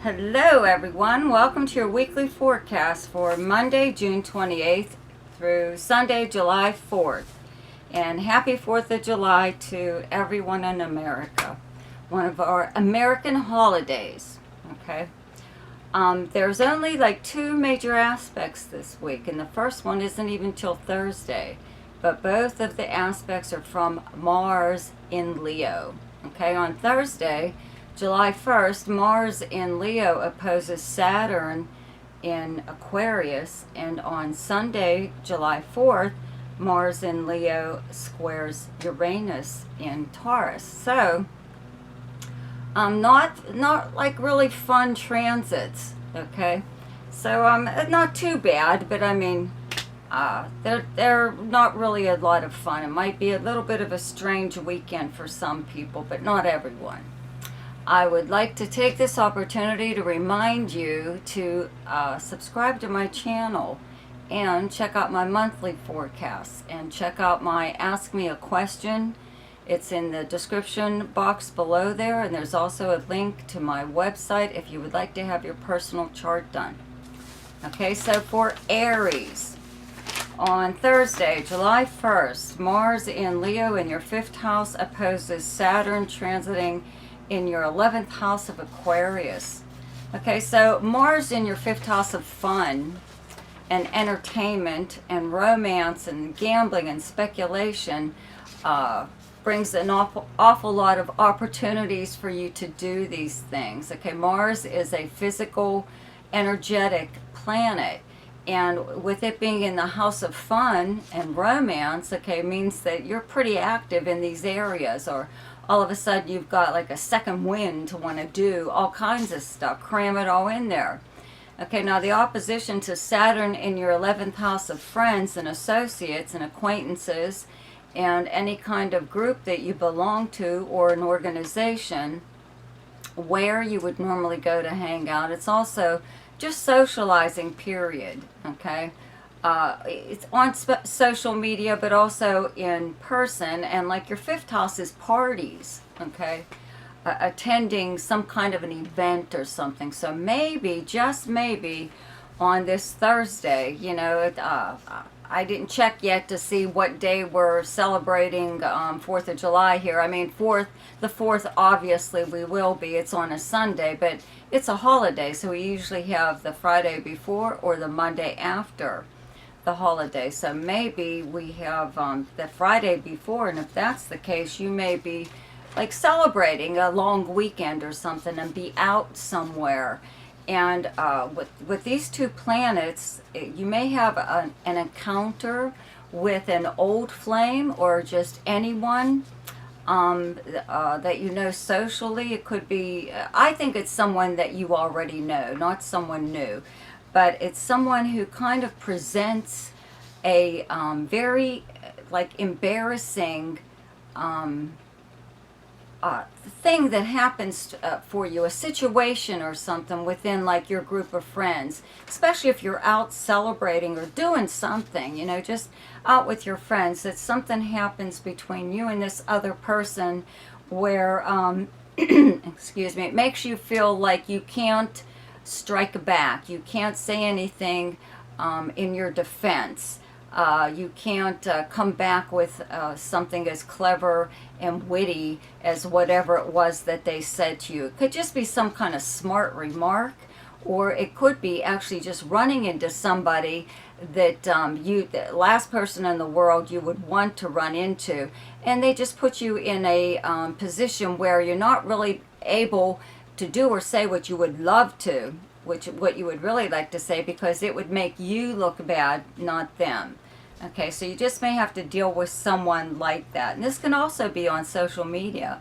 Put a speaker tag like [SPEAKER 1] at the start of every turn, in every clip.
[SPEAKER 1] Hello everyone, welcome to your weekly forecast for Monday, June 28th through Sunday, July 4th. And happy 4th of July to everyone in America. One of our American holidays, okay? There's only like two major aspects this week, and the first one isn't even till Thursday. But both of the aspects are from Mars in Leo. Okay, on Thursday, July 1st, Mars in Leo opposes Saturn in Aquarius, and on Sunday, July 4th, Mars in Leo squares Uranus in Taurus. So, not like really fun transits, okay? So, not too bad, but I mean, they're not really a lot of fun. It might be a little bit of a strange weekend for some people, but not everyone. I would like to take this opportunity to remind you to subscribe to my channel and check out my monthly forecasts and check out my Ask Me a Question. It's in the description box below there, and there's also a link to my website if you would like to have your personal chart done. Okay, so for Aries, on Thursday, July 1st, Mars in Leo in your 5th house opposes Saturn transiting in your 11th house of Aquarius. Okay, so Mars in your 5th house of fun and entertainment and romance and gambling and speculation brings an awful lot of opportunities for you to do these things. Okay, Mars is a physical, energetic planet, and with it being in the house of fun and romance, okay, means that you're pretty active in these areas, or all of a sudden you've got like a second wind to want to do all kinds of stuff, cram it all in there. Okay, now the opposition to Saturn in your 11th house of friends and associates and acquaintances and any kind of group that you belong to or an organization where you would normally go to hang out. It's also just socializing, period, okay? It's on social media, but also in person, and like your 5th house is parties, okay? Attending some kind of an event or something. So maybe, just maybe, on this Thursday, you know, I didn't check yet to see what day we're celebrating 4th of July here. I mean, the 4th, obviously we will be. It's on a Sunday, but it's a holiday, so we usually have the Friday before or the Monday after the holiday. So maybe we have the Friday before, and if that's the case, you may be like celebrating a long weekend or something and be out somewhere. And with these two planets, you may have an encounter with an old flame or just anyone that you know socially. It could be, I think it's someone that you already know, not someone new. But it's someone who kind of presents a very like embarrassing thing that happens for you, a situation or something within like your group of friends, especially if you're out celebrating or doing something, you know, just out with your friends, that something happens between you and this other person where, excuse me, it makes you feel like you can't strike back. You can't say anything in your defense. You can't come back with something as clever and witty as whatever it was that they said to you. It could just be some kind of smart remark, or it could be actually just running into somebody that the last person in the world you would want to run into, and they just put you in a position where you're not really able to do or say what you would love to, what you would really like to say, because it would make you look bad, not them. Okay, so you just may have to deal with someone like that. And this can also be on social media.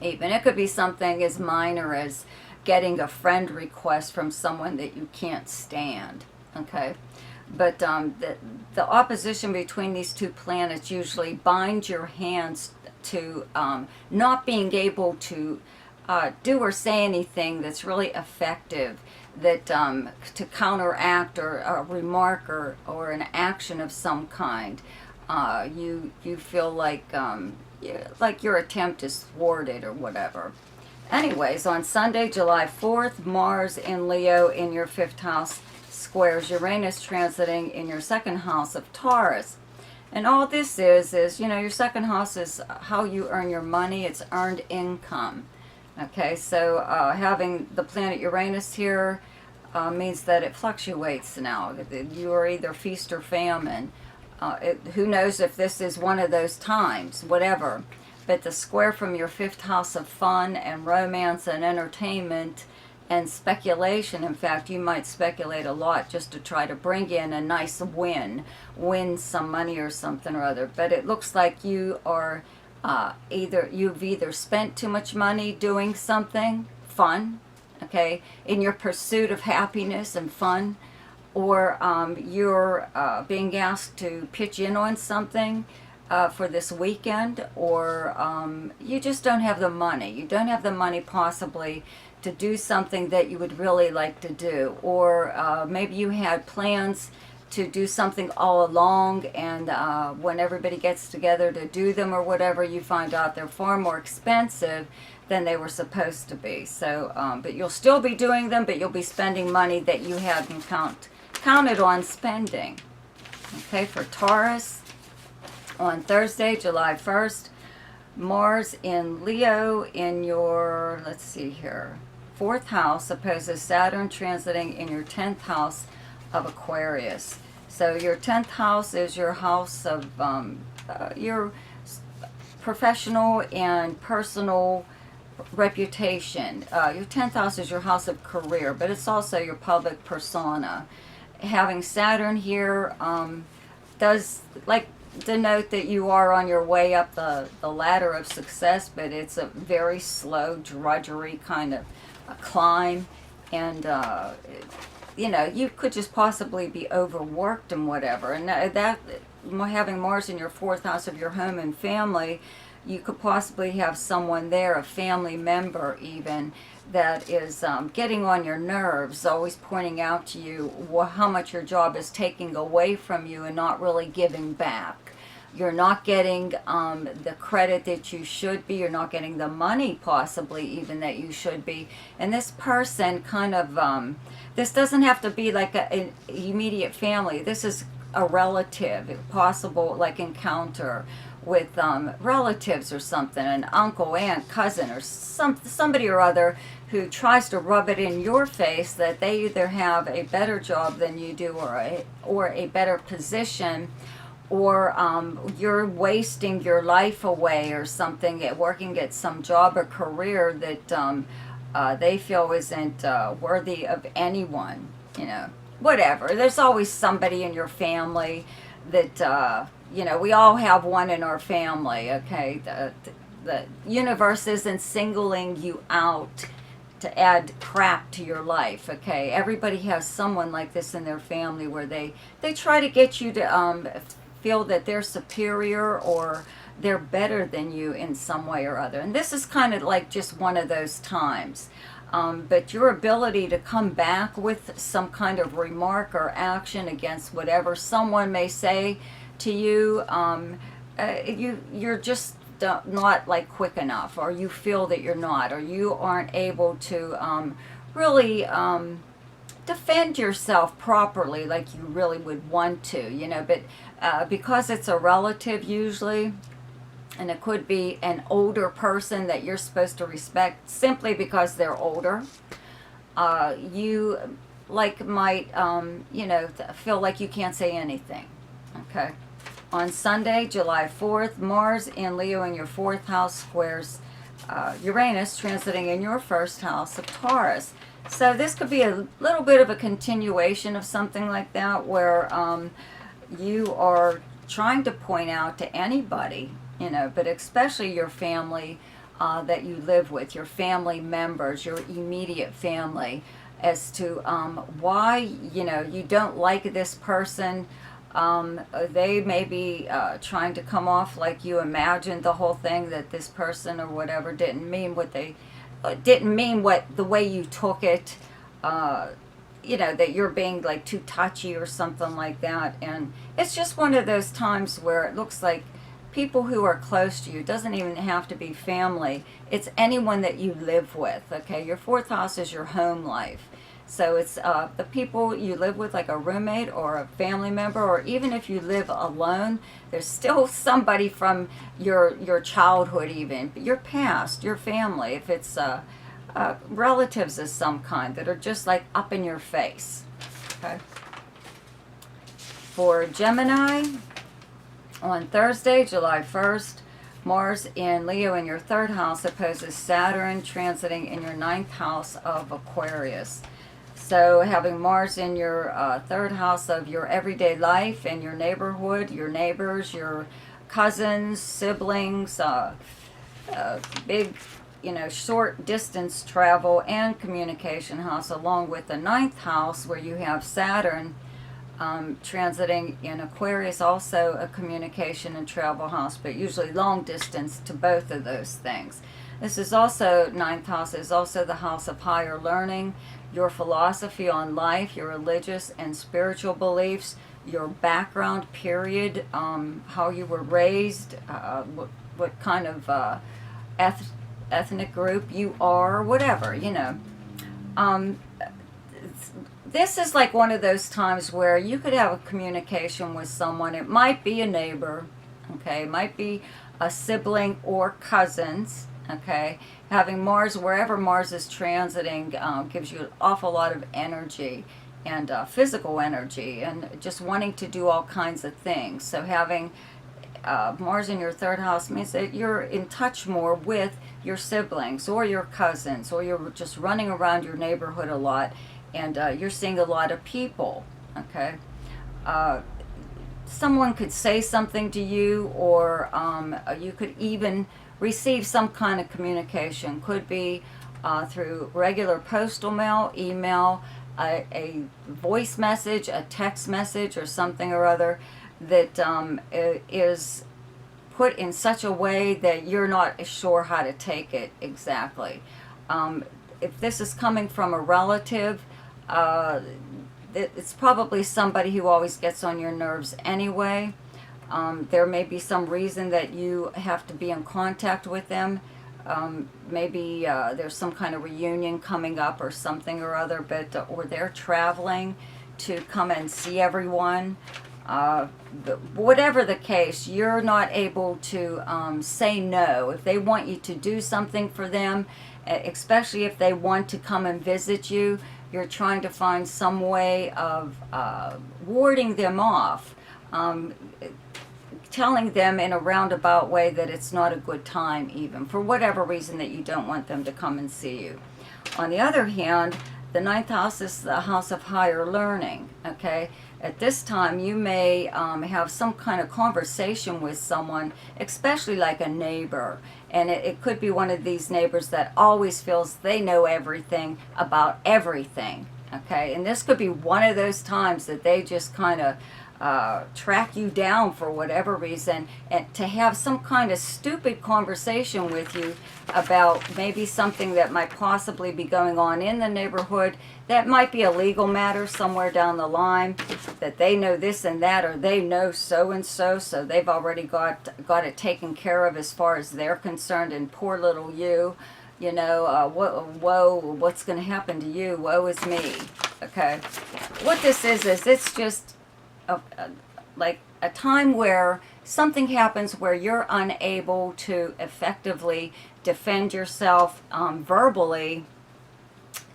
[SPEAKER 1] Even it could be something as minor as getting a friend request from someone that you can't stand. Okay, but the opposition between these two planets usually binds your hands to not being able to do or say anything that's really effective, that to counteract or a remark or an action of some kind. You feel like your attempt is thwarted or whatever. Anyways, on Sunday, July 4th, Mars in Leo in your 5th house squares Uranus transiting in your 2nd house of Taurus. And all this is, you know, your 2nd house is how you earn your money. It's earned income. Okay, so having the planet Uranus here means that it fluctuates now. You are either feast or famine. Who knows if this is one of those times, whatever. But the square from your 5th house of fun and romance and entertainment and speculation. In fact, you might speculate a lot just to try to bring in a nice win some money or something or other. But it looks like you are you've either spent too much money doing something fun, okay, in your pursuit of happiness and fun, or you're being asked to pitch in on something for this weekend, or you just don't have the money. You don't have the money possibly to do something that you would really like to do, or maybe you had plans to do something all along, and when everybody gets together to do them or whatever, you find out they're far more expensive than they were supposed to be. So, but you'll still be doing them, but you'll be spending money that you hadn't counted on spending. Okay, for Taurus, on Thursday, July 1st, Mars in Leo in your, let's see here, 4th house opposes Saturn transiting in your 10th house of Aquarius. So your 10th house is your house of your professional and personal reputation. Your 10th house is your house of career, but it's also your public persona. Having Saturn here does denote that you are on your way up the ladder of success, but it's a very slow, drudgery kind of a climb, and you know, you could just possibly be overworked and whatever. And that having Mars in your 4th house of your home and family, you could possibly have someone there, a family member even, that is getting on your nerves, always pointing out to you how much your job is taking away from you and not really giving back. You're not getting the credit that you should be. You're not getting the money possibly even that you should be. And this person kind of, this doesn't have to be like an immediate family. This is a relative, possible like encounter with relatives or something, an uncle, aunt, cousin, or somebody or other who tries to rub it in your face that they either have a better job than you do, or a better position, or you're wasting your life away or something working at some job or career that they feel isn't worthy of anyone, you know, whatever. There's always somebody in your family that, you know, we all have one in our family, okay? The universe isn't singling you out to add crap to your life, okay? Everybody has someone like this in their family where they try to get you to feel that they're superior or they're better than you in some way or other. And this is kind of like just one of those times. But your ability to come back with some kind of remark or action against whatever someone may say to you, you're just not like quick enough, or you feel that you're not, or you aren't able to really defend yourself properly like you really would want to, you know. But because it's a relative usually, and it could be an older person that you're supposed to respect simply because they're older, you might you know, feel like you can't say anything, okay? On Sunday, July 4th, Mars in Leo in your 4th house squares Uranus transiting in your 1st house of Taurus. So this could be a little bit of a continuation of something like that, where you are trying to point out to anybody, you know, but especially your family that you live with, your family members, your immediate family, as to why, you know, you don't like this person. They may be trying to come off like you imagined the whole thing, that this person or whatever didn't mean the way you took it, you know, that you're being like too touchy or something like that. And it's just one of those times where it looks like people who are close to you. It doesn't even have to be family. It's anyone that you live with, okay? Your 4th house is your home life. So it's the people you live with, like a roommate or a family member, or even if you live alone, there's still somebody from your childhood, even your past, your family. If it's relatives of some kind that are just like up in your face, okay? For Gemini, on Thursday, July 1st, Mars in Leo in your 3rd house opposes Saturn transiting in your 9th house of Aquarius. So having Mars in your 3rd house of your everyday life and your neighborhood, your neighbors, your cousins, siblings, big, short distance travel and communication house, along with the 9th house where you have Saturn transiting in Aquarius, also a communication and travel house, but usually long distance to both of those things. This is also, 9th house is also the house of higher learning, your philosophy on life, your religious and spiritual beliefs, your background, period, how you were raised, what kind of ethnic group you are, whatever, this is like one of those times where you could have a communication with someone. It might be a neighbor, okay? It might be a sibling or cousins, okay? Having Mars, wherever Mars is transiting, gives you an awful lot of energy and physical energy and just wanting to do all kinds of things. So having Mars in your 3rd house means that you're in touch more with your siblings or your cousins, or you're just running around your neighborhood a lot, and you're seeing a lot of people, okay? Someone could say something to you, or you could even receive some kind of communication. Could be through regular postal mail, email, a voice message, a text message, or something or other that is put in such a way that you're not sure how to take it exactly. If this is coming from a relative, it's probably somebody who always gets on your nerves anyway. There may be some reason that you have to be in contact with them. Maybe there's some kind of reunion coming up or something or other, or they're traveling to come and see everyone. Whatever the case, you're not able to say no. If they want you to do something for them, especially if they want to come and visit you, you're trying to find some way of warding them off, telling them in a roundabout way that it's not a good time, even for whatever reason that you don't want them to come and see you. On the other hand, the 9th house is the house of higher learning, okay? At this time, you may have some kind of conversation with someone, especially like a neighbor. And it could be one of these neighbors that always feels they know everything about everything, okay? And this could be one of those times that they just kind of track you down for whatever reason, and to have some kind of stupid conversation with you about maybe something that might possibly be going on in the neighborhood. That might be a legal matter somewhere down the line, that they know this and that, or they know so and so, so they've already got it taken care of as far as they're concerned, and poor little you, whoa, what's going to happen to you? Woe is me. Okay, what this is it's just like a time where something happens where you're unable to effectively defend yourself verbally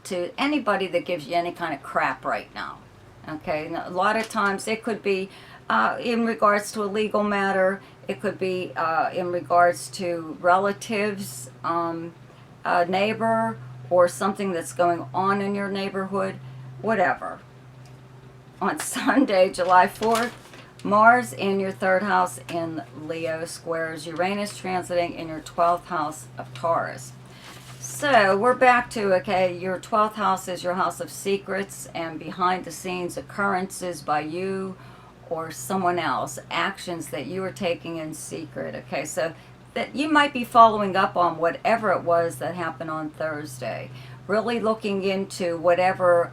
[SPEAKER 1] to anybody that gives you any kind of crap right now. Okay, and a lot of times it could be in regards to a legal matter, it could be in regards to relatives, a neighbor, or something that's going on in your neighborhood, whatever. On Sunday, July 4th, Mars in your 3rd house in Leo squares Uranus transiting in your 12th house of Taurus. So we're back to, okay, your 12th house is your house of secrets and behind the scenes occurrences by you or someone else, actions that you are taking in secret. Okay, so that you might be following up on whatever it was that happened on Thursday. Really looking into whatever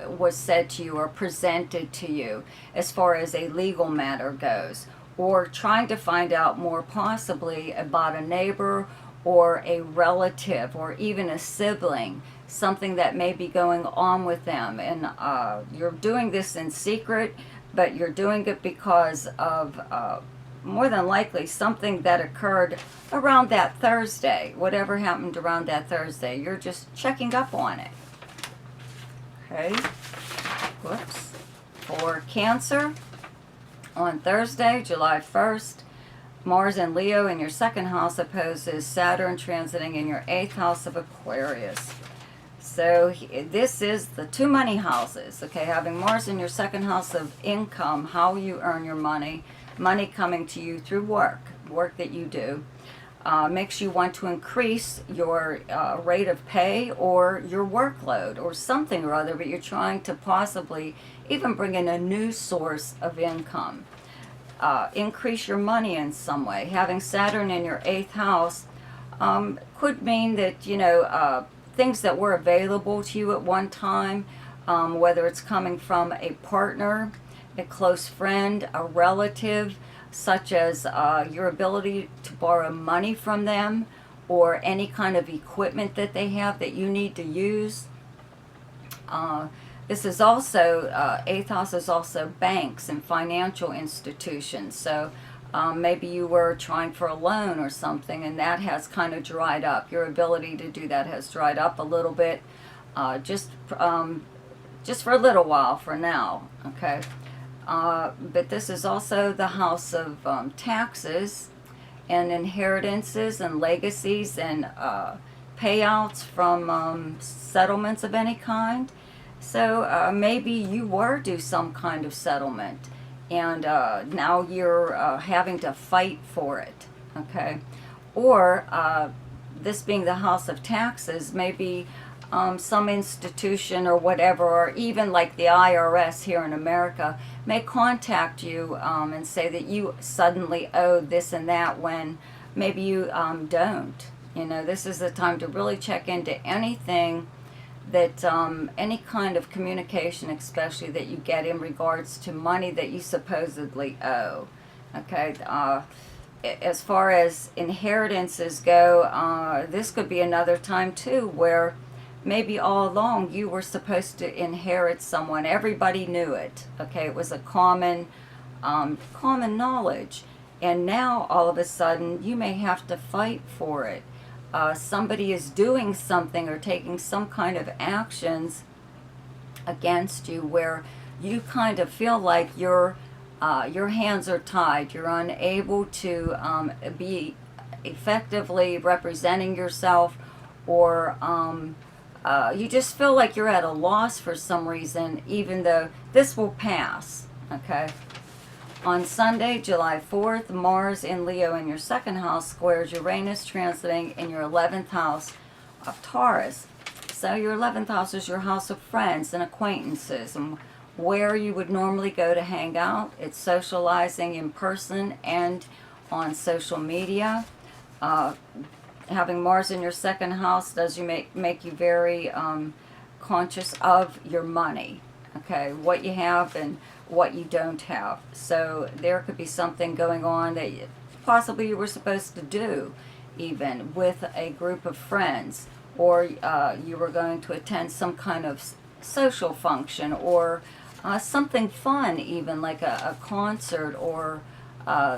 [SPEAKER 1] was said to you or presented to you as far as a legal matter goes. or trying to find out more possibly about a neighbor or a relative or even a sibling, something that may be going on with them. And you're doing this in secret, but you're doing it because of more than likely something that occurred around that Thursday. Whatever happened around that Thursday, you're just checking up on it. Okay. Whoops. For Cancer, on Thursday, July 1st, Mars in Leo in your second house opposes Saturn transiting in your 8th house of Aquarius. So this is the two money houses, okay? Having Mars in your second house of income, how you earn your money, money coming to you through work that you do, makes you want to increase your rate of pay or your workload or something or other, but you're trying to possibly even bring in a new source of income. Increase your money in some way. Having Saturn in your 8th house could mean that, you know, things that were available to you at one time, whether it's coming from a partner, a close friend, a relative, such as your ability to borrow money from them or any kind of equipment that they have that you need to use. This is also, 8th house is also banks and financial institutions. So maybe you were trying for a loan or something and that has kind of dried up. Your ability to do that has dried up a little bit, just for a little while for now, okay? But this is also the house of taxes and inheritances and legacies and payouts from settlements of any kind. So maybe you were due some kind of settlement and now you're having to fight for it, okay? Or this being the house of taxes, maybe some institution or whatever, or even like the IRS here in America, may contact you and say that you suddenly owe this and that when maybe you don't. You know, this is the time to really check into anything that, any kind of communication, especially that you get in regards to money that you supposedly owe. Okay, as far as inheritances go, this could be another time too where maybe all along you were supposed to inherit someone. Everybody knew it. Okay, it was a common knowledge. And now all of a sudden you may have to fight for it. Somebody is doing something or taking some kind of actions against you where you kind of feel like your hands are tied. You're unable to be effectively representing yourself, or you just feel like you're at a loss for some reason, even though this will pass, okay? On Sunday, July 4th, Mars in Leo in your second house squares Uranus transiting in your 11th house of Taurus. So your 11th house is your house of friends and acquaintances and where you would normally go to hang out. It's socializing in person and on social media. Having Mars in your second house does make you very conscious of your money, okay, what you have and what you don't have. So there could be something going on that possibly you were supposed to do even with a group of friends, or you were going to attend some kind of social function or something fun, even like a concert, or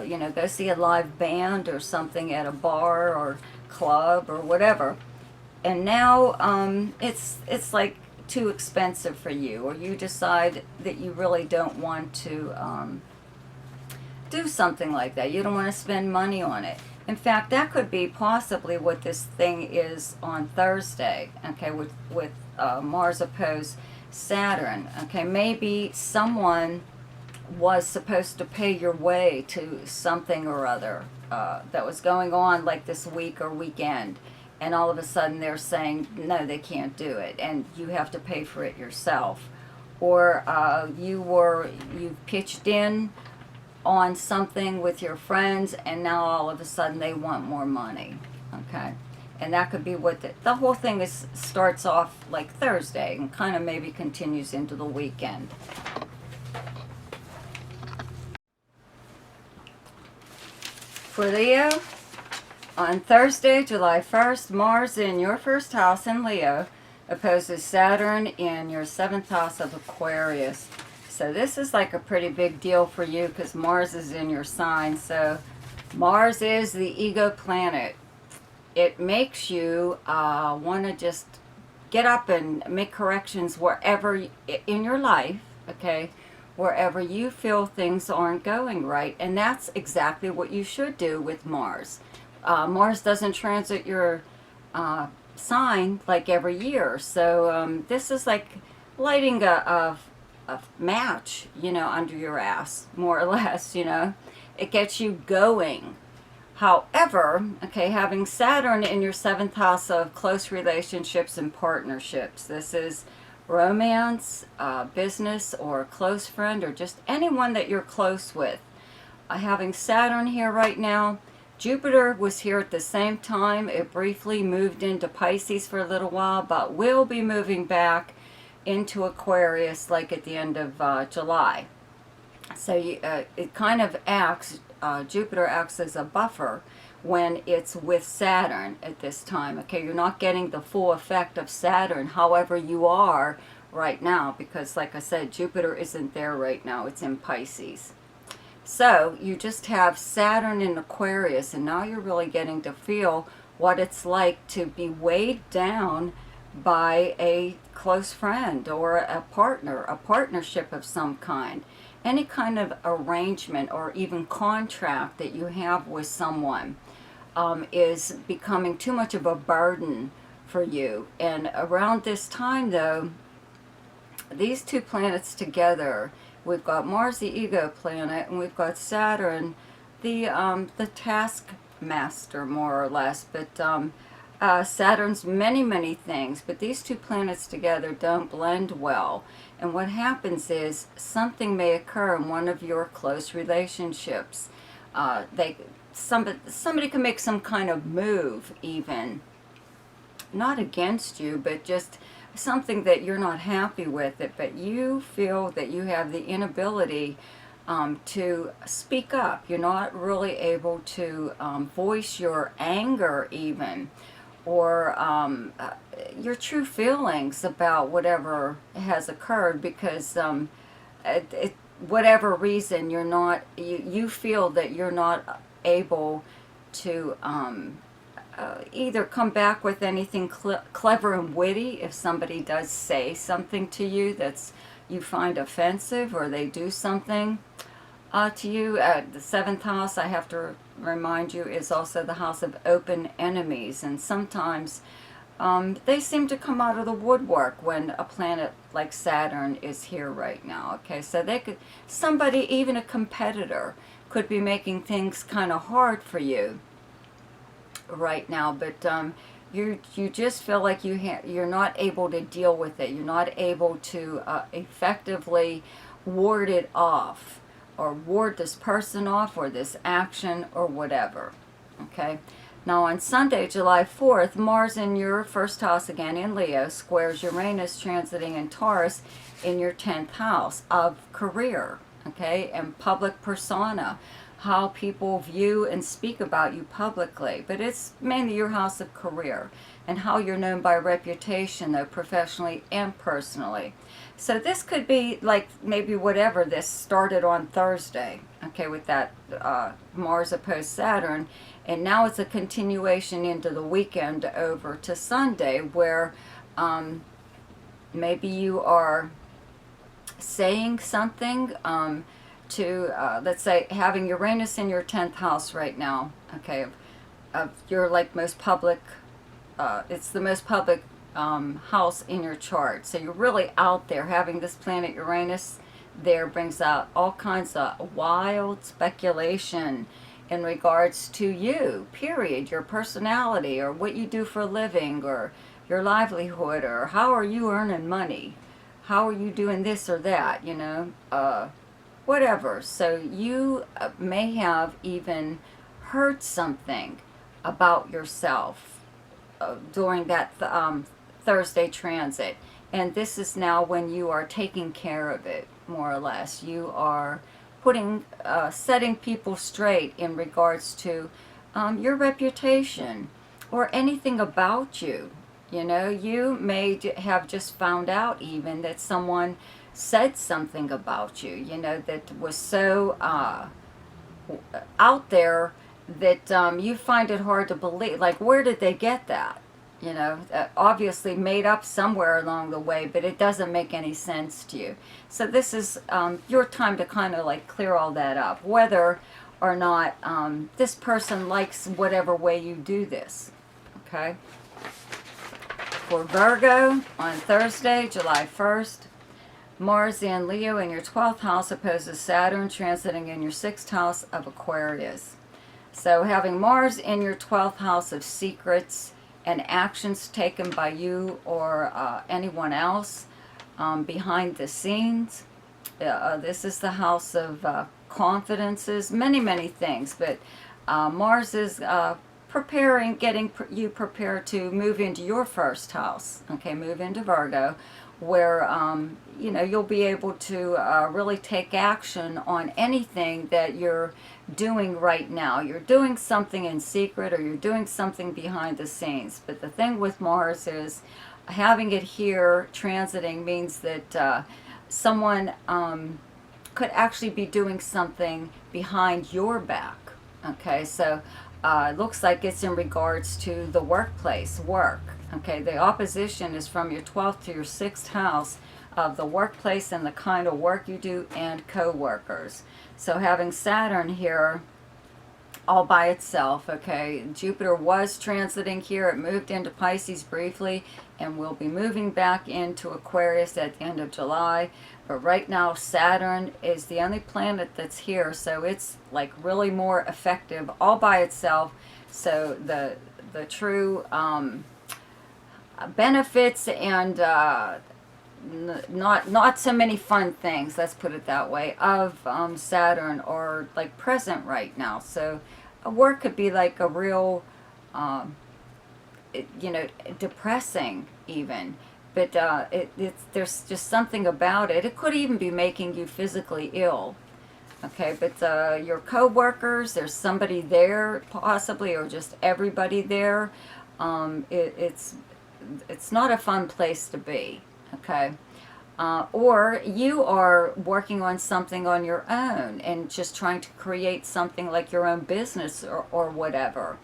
[SPEAKER 1] you know, go see a live band or something at a bar or club or whatever. And now it's like too expensive for you, or you decide that you really don't want to do something like that. You don't want to spend money on it. In fact, that could be possibly what this thing is on Thursday, okay, with Mars opposed Saturn. Okay, maybe someone was supposed to pay your way to something or other that was going on like this week or weekend, and all of a sudden they're saying no, they can't do it and you have to pay for it yourself. Or you pitched in on something with your friends and now all of a sudden they want more money, okay? And that could be what the whole thing starts off like Thursday and kind of maybe continues into the weekend. For Leo, on Thursday, July 1st, Mars in your first house in Leo opposes Saturn in your 7th house of Aquarius. So this is like a pretty big deal for you because Mars is in your sign. So Mars is the ego planet. It makes you want to just get up and make corrections wherever in your life, okay, wherever you feel things aren't going right. And that's exactly what you should do with Mars. Mars doesn't transit your sign like every year. So this is like lighting a match, you know, under your ass, more or less, you know. It gets you going. However, okay, having Saturn in your 7th house of close relationships and partnerships. This is romance, business, or a close friend, or just anyone that you're close with. Having Saturn here right now, Jupiter was here at the same time. It briefly moved into Pisces for a little while, but will be moving back into Aquarius like at the end of July. So it kind of acts, Jupiter acts as a buffer when it's with Saturn at this time. Okay, you're not getting the full effect of Saturn, however you are right now, because like I said, Jupiter isn't there right now. It's in Pisces. So you just have Saturn in Aquarius, and now you're really getting to feel what it's like to be weighed down by a close friend or a partner, a partnership of some kind. Any kind of arrangement or even contract that you have with someone is becoming too much of a burden for you. And around this time, though, these two planets together, we've got Mars, the ego planet, and we've got Saturn, the taskmaster, more or less. But Saturn's many things, but these two planets together don't blend well. And what happens is something may occur in one of your close relationships. Somebody can make some kind of move, even not against you, but just something that you're not happy with it, but you feel that you have the inability to speak up. You're not really able to voice your anger even, or your true feelings about whatever has occurred, because whatever reason you're not, you feel that you're not able to either come back with anything clever and witty if somebody does say something to you that's you find offensive, or they do something to you. The 7th house, I have to remind you, is also the house of open enemies, and sometimes they seem to come out of the woodwork when a planet like Saturn is here right now. Okay, so they could, somebody, even a competitor, could be making things kind of hard for you right now, but you just feel like you're not able to deal with it. You're not able to effectively ward it off, or ward this person off, or this action, or whatever. Okay, now on Sunday, July 4th, Mars in your first house again in Leo squares Uranus transiting in Taurus in your 10th house of career, okay, and public persona, how people view and speak about you publicly. But it's mainly your house of career and how you're known by reputation, though, professionally and personally. So this could be like maybe whatever this started on Thursday, okay, with that Mars opposed Saturn, and now it's a continuation into the weekend over to Sunday, where maybe you are saying something to, let's say, having Uranus in your 10th house right now, okay, of your like most public, it's the most public house in your chart. So you're really out there. Having this planet Uranus there brings out all kinds of wild speculation in regards to you, period, your personality, or what you do for a living, or your livelihood, or how are you earning money, how are you doing this or that, you know, whatever. So you may have even heard something about yourself during that Thursday transit, and this is now when you are taking care of it, more or less. You are setting people straight in regards to your reputation or anything about you. You know, you may have just found out even that someone said something about you, you know, that was so out there that you find it hard to believe. Like, where did they get that? You know, obviously made up somewhere along the way, but it doesn't make any sense to you. So this is your time to kind of like clear all that up, whether or not this person likes whatever way you do this. Okay? For Virgo, on Thursday, July 1st, Mars in Leo in your 12th house opposes Saturn transiting in your 6th house of Aquarius. So having Mars in your 12th house of secrets and actions taken by you or anyone else behind the scenes. This is the house of confidences, many things. But Mars is getting you prepared to move into your first house. Okay, move into Virgo, where you know, you'll be able to really take action on anything that you're doing right now. You're doing something in secret or you're doing something behind the scenes. But the thing with Mars is having it here transiting means that someone could actually be doing something behind your back. Okay, so it looks like it's in regards to the workplace, work. Okay, the opposition is from your 12th to your 6th house of the workplace and the kind of work you do and co-workers. So having Saturn here all by itself, okay, Jupiter was transiting here. It moved into Pisces briefly and will be moving back into Aquarius at the end of July. But right now Saturn is the only planet that's here, so it's like really more effective all by itself. So the true benefits and not so many fun things, let's put it that way, of Saturn are like present right now. So a work could be like a real you know, depressing even, but there's just something about it. It could even be making you physically ill. Okay, but your co-workers, there's somebody there possibly, or just everybody there. It's not a fun place to be. Okay, or you are working on something on your own and just trying to create something like your own business or whatever,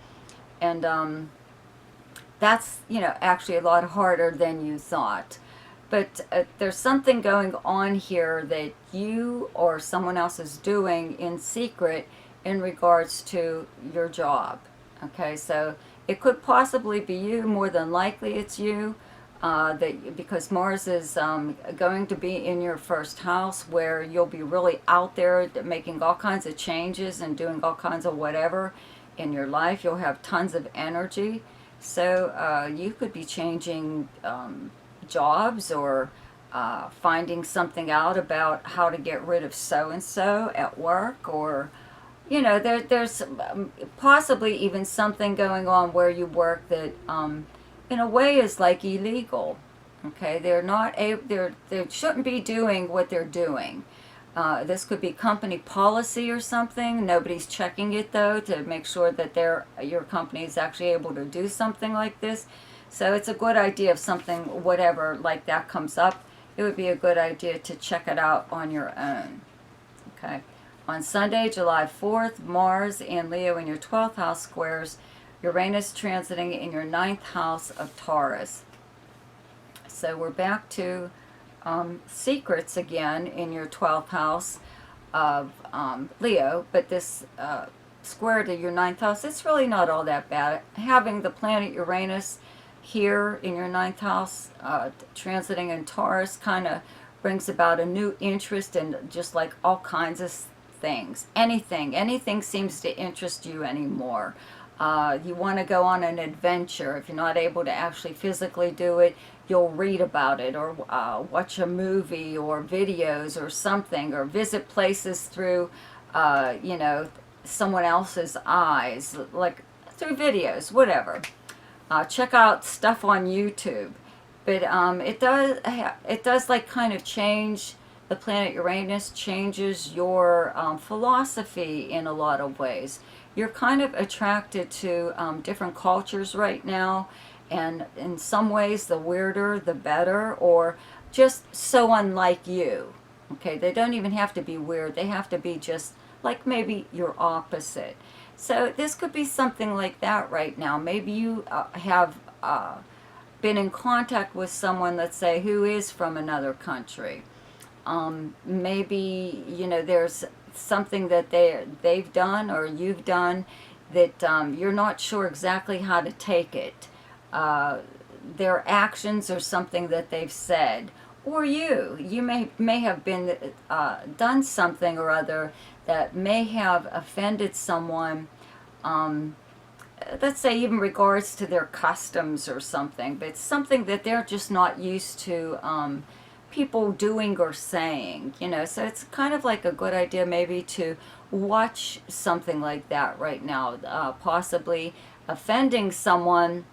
[SPEAKER 1] and that's, you know, actually a lot harder than you thought. But there's something going on here that you or someone else is doing in secret in regards to your job. Okay, so it could possibly be you. More than likely it's you, because Mars is going to be in your first house, where you'll be really out there making all kinds of changes and doing all kinds of whatever in your life. You'll have tons of energy. So you could be changing jobs or finding something out about how to get rid of so-and-so at work, or, you know, there's possibly even something going on where you work that in a way is like illegal. Okay, they shouldn't be doing what they're doing. This could be company policy or something. Nobody's checking it though to make sure that your company is actually able to do something like this. So it's a good idea if something, whatever, like that comes up, it would be a good idea to check it out on your own. Okay. On Sunday, July 4th, Mars in Leo in your 12th house squares Uranus transiting in your 9th house of Taurus. So we're back to secrets again in your 12th house of Leo, but this square to your 9th house, it's really not all that bad. Having the planet Uranus here in your 9th house transiting in Taurus kind of brings about a new interest in just like all kinds of things. Anything seems to interest you anymore. You want to go on an adventure. If you're not able to actually physically do it, you'll read about it, or watch a movie or videos or something, or visit places through you know, someone else's eyes, like through videos, whatever. Check out stuff on YouTube. But it does like kind of change the planet Uranus changes your philosophy in a lot of ways. You're kind of attracted to different cultures right now, and in some ways the weirder the better, or just so unlike you. Okay, they don't even have to be weird, they have to be just like maybe your opposite. So this could be something like that right now. Maybe you have been in contact with someone, let's say, who is from another country. Maybe, you know, there's something that they've done or you've done that you're not sure exactly how to take it. Their actions or something that they've said, or you may have been done something or other that may have offended someone. Let's say even regards to their customs or something, but it's something that they're just not used to people doing or saying, you know. So it's kind of like a good idea maybe to watch something like that right now, possibly offending someone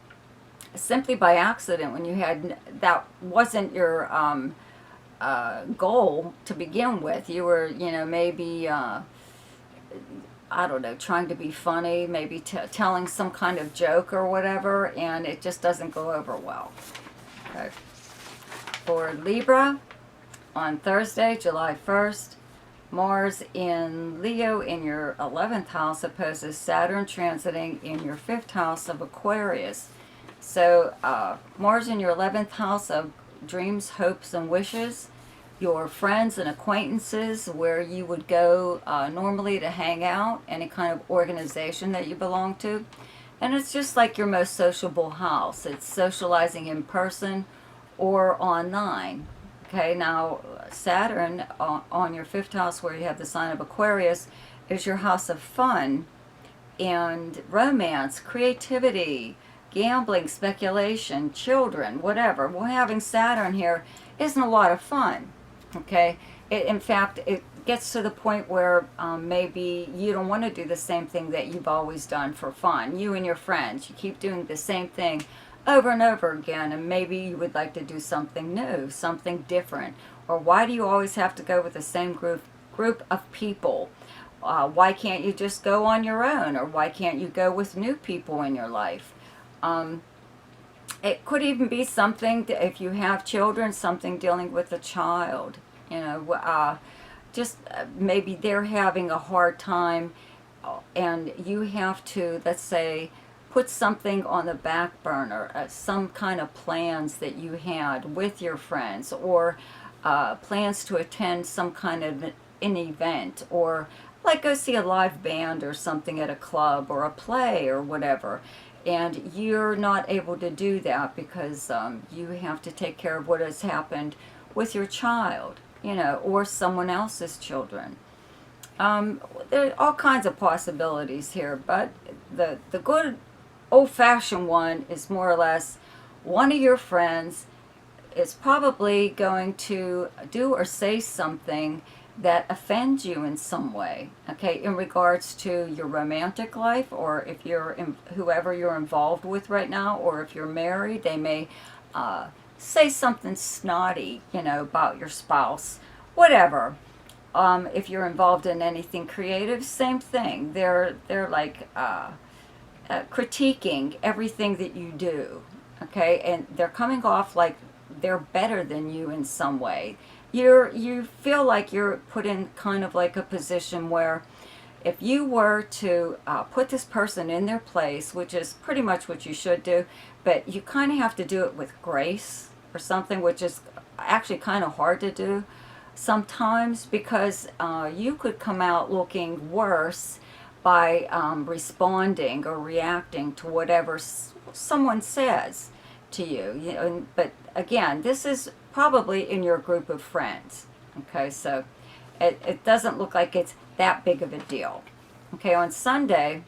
[SPEAKER 1] simply by accident when you had, that wasn't your goal to begin with. You were, you know, maybe I don't know, trying to be funny, maybe telling some kind of joke or whatever, and it just doesn't go over well. Okay. For Libra, on Thursday, July 1st, Mars in Leo in your 11th house opposes Saturn transiting in your 5th house of Aquarius. So Mars in your 11th house of dreams, hopes, and wishes, your friends and acquaintances, where you would go normally to hang out, any kind of organization that you belong to. And it's just like your most sociable house. It's socializing in person or online. Okay, now Saturn on your 5th house, where you have the sign of Aquarius, is your house of fun and romance, creativity, gambling, speculation, children, whatever. Well, having Saturn here isn't a lot of fun. Okay, in fact, it gets to the point where maybe you don't want to do the same thing that you've always done for fun. You and your friends, you keep doing the same thing over and over again, and maybe you would like to do something new, something different. Or why do you always have to go with the same group of people? Why can't you just go on your own? Or why can't you go with new people in your life? It could even be something, if you have children, something dealing with a child. You know, just maybe they're having a hard time, and you have to, let's say, put something on the back burner, some kind of plans that you had with your friends, or plans to attend some kind of an event, or like go see a live band or something at a club or a play or whatever. And you're not able to do that because you have to take care of what has happened with your child, you know, or someone else's children. There are all kinds of possibilities here, but the good old-fashioned one is more or less one of your friends is probably going to do or say something that offends you in some way, okay, in regards to your romantic life, or if you're whoever you're involved with right now, or if you're married, they may say something snotty, you know, about your spouse, whatever. If you're involved in anything creative, same thing. They're like critiquing everything that you do, okay, and they're coming off like they're better than you in some way. You feel like you're put in kind of like a position where if you were to put this person in their place, which is pretty much what you should do, but you kind of have to do it with grace or something, which is actually kind of hard to do sometimes, because you could come out looking worse by responding or reacting to whatever someone says to you. You know, but again, this is probably in your group of friends. Okay, so it doesn't look like it's that big of a deal. Okay, on Sunday,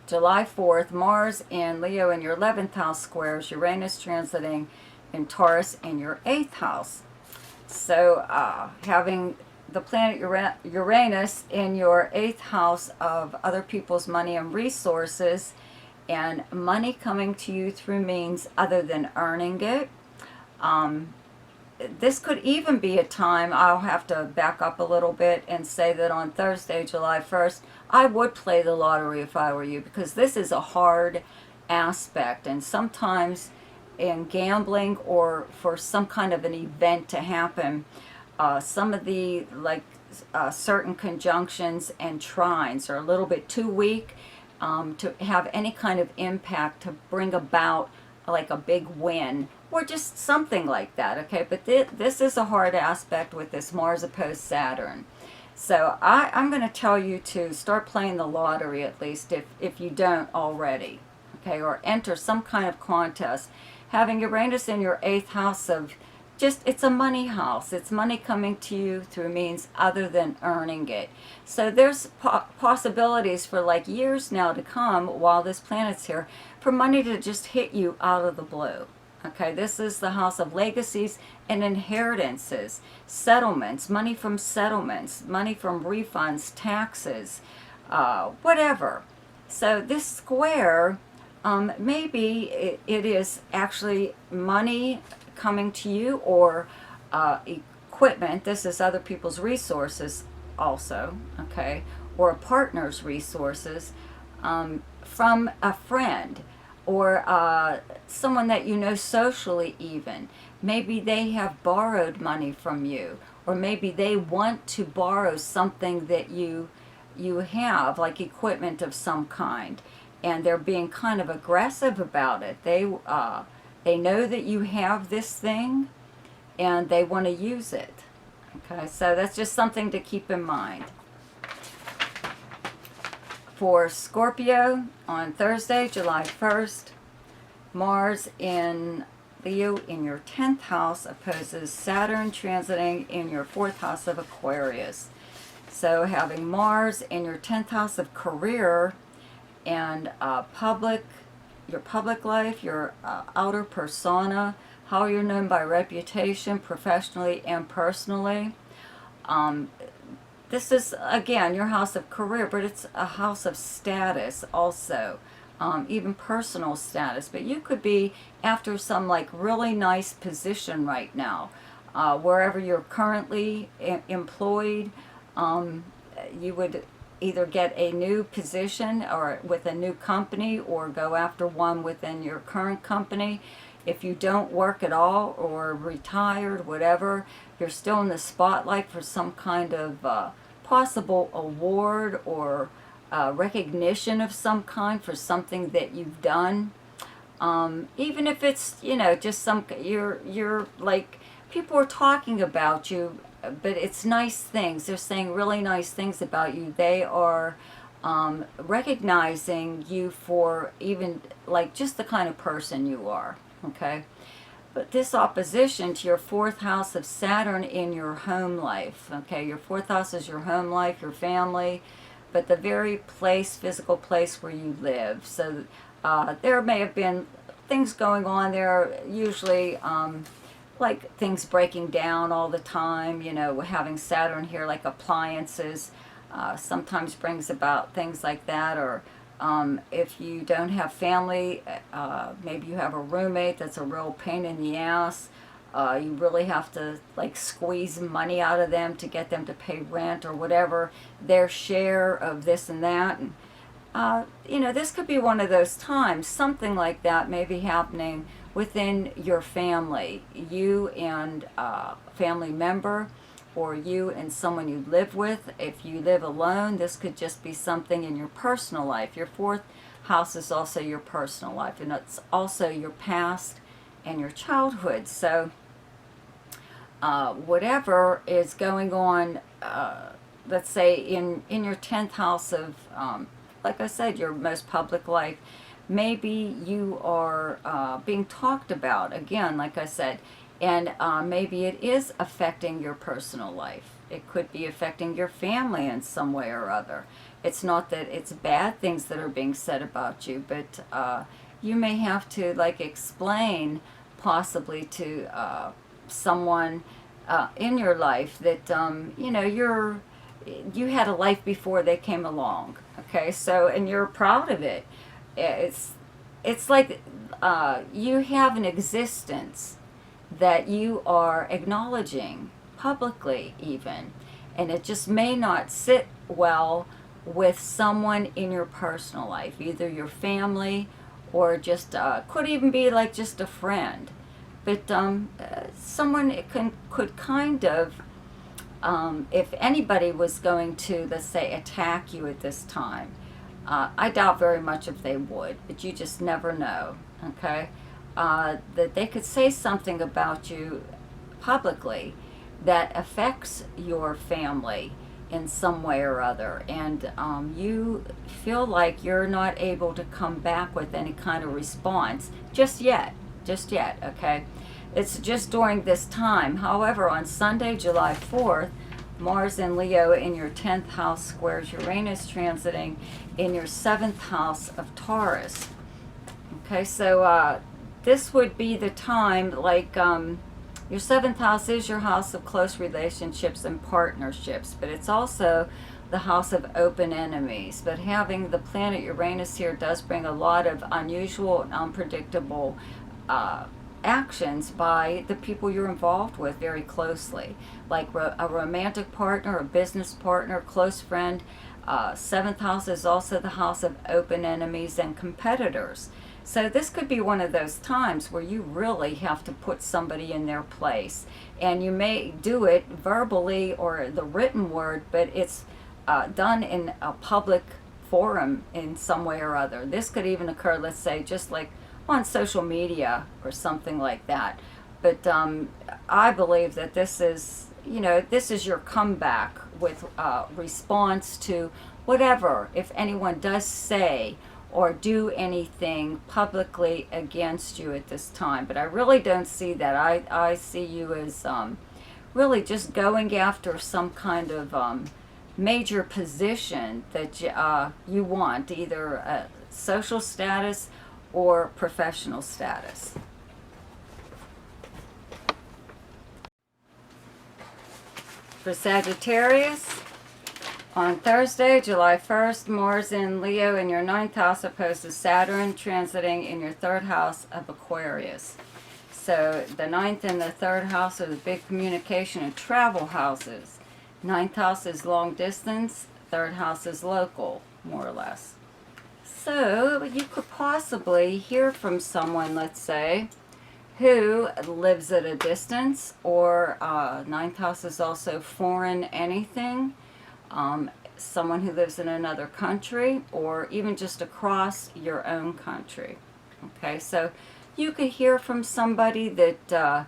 [SPEAKER 1] July 4th, Mars in Leo in your 11th house squares Uranus transiting in Taurus in your 8th house. So having the planet Uranus in your 8th house of other people's money and resources, and money coming to you through means other than earning it, this could even be a time, I'll have to back up a little bit and say that on Thursday, July 1st, I would play the lottery if I were you, because this is a hard aspect. And sometimes in gambling or for some kind of an event to happen, some of the certain conjunctions and trines are a little bit too weak to have any kind of impact to bring about like a big win or just something like that, okay? But this is a hard aspect with this Mars opposed Saturn. So I'm going to tell you to start playing the lottery, at least if you don't already, okay? Or enter some kind of contest. Having Uranus in your 8th house of it's a money house. It's money coming to you through means other than earning it. So there's possibilities for like years now to come while this planet's here for money to just hit you out of the blue. Okay, this is the house of legacies and inheritances, settlements, money from refunds, taxes, whatever. So this square, maybe it is actually money coming to you, or equipment. This is other people's resources also, okay, or a partner's resources from a friend, or someone that you know socially even. Maybe they have borrowed money from you, or maybe they want to borrow something that you have, like equipment of some kind, and they're being kind of aggressive about it. They know that you have this thing and they want to use it. Okay, so that's just something to keep in mind. For Scorpio, on Thursday, July 1st, Mars in Leo in your 10th house opposes Saturn transiting in your 4th house of Aquarius. So having Mars in your 10th house of career and your public life, your outer persona, how you're known by reputation, professionally and personally. This is, again, your house of career, but it's a house of status also, even personal status. But you could be after some like really nice position right now, wherever you're currently employed. You would either get a new position or with a new company, or go after one within your current company. If you don't work at all or retired, whatever, you're still in the spotlight for some kind of possible award or recognition of some kind for something that you've done. Even if it's, just you're like, people are talking about you, but it's nice things. They're saying really nice things about you. They are recognizing you for even like just the kind of person you are, okay? But this opposition to your 4th house of Saturn in your home life, okay? Your 4th house is your home life, your family, but the very place, physical place where you live. So there may have been things going on there, usually like things breaking down all the time, having Saturn here, like appliances, sometimes brings about things like that. Or if you don't have family, maybe you have a roommate that's a real pain in the ass. You really have to like squeeze money out of them to get them to pay rent or whatever, their share of this and that. And this could be one of those times, something like that may be happening within your family, you and a family member, or you and someone you live with. If you live alone, this could just be something in your personal life. Your 4th house is also your personal life, and it's also your past and your childhood. So whatever is going on, let's say in your 10th house of, like I said, your most public life, maybe you are being talked about, again, like I said, and maybe it is affecting your personal life. It could be affecting your family in some way or other. It's not that it's bad things that are being said about you, but you may have to like explain possibly to someone in your life that you had a life before they came along, okay? So, and you're proud of it. It's like you have an existence that you are acknowledging publicly even. And it just may not sit well with someone in your personal life, either your family or just could even be like just a friend. But someone could kind of, if anybody was going to, let's say, attack you at this time, I doubt very much if they would, but you just never know, okay? That they could say something about you publicly that affects your family in some way or other, and you feel like you're not able to come back with any kind of response just yet, okay? It's just during this time. However, on Sunday, July 4th, Mars in Leo in your 10th house squares Uranus transiting in your 7th house of Taurus. Okay, so this would be the time, like, your 7th house is your house of close relationships and partnerships, but it's also the house of open enemies. But having the planet Uranus here does bring a lot of unusual and unpredictable actions by the people you're involved with very closely, like a romantic partner, a business partner, close friend. 7th house is also the house of open enemies and competitors. So this could be one of those times where you really have to put somebody in their place. And you may do it verbally or the written word, but it's done in a public forum in some way or other. This could even occur, let's say, just like on social media or something like that. But I believe that this is, this is your comeback with response to whatever, if anyone does say or do anything publicly against you at this time. But I really don't see that. I see you as really just going after some kind of major position that you want, either a social status or professional status. For Sagittarius, on Thursday, July 1st, Mars in Leo in your 9th house opposed to Saturn transiting in your 3rd house of Aquarius. So the 9th and the 3rd house are the big communication and travel houses. 9th house is long distance, 3rd house is local, more or less. So you could possibly hear from someone, let's say, who lives at a distance, or 9th house is also foreign anything. Someone who lives in another country, or even just across your own country. Okay, so you could hear from somebody that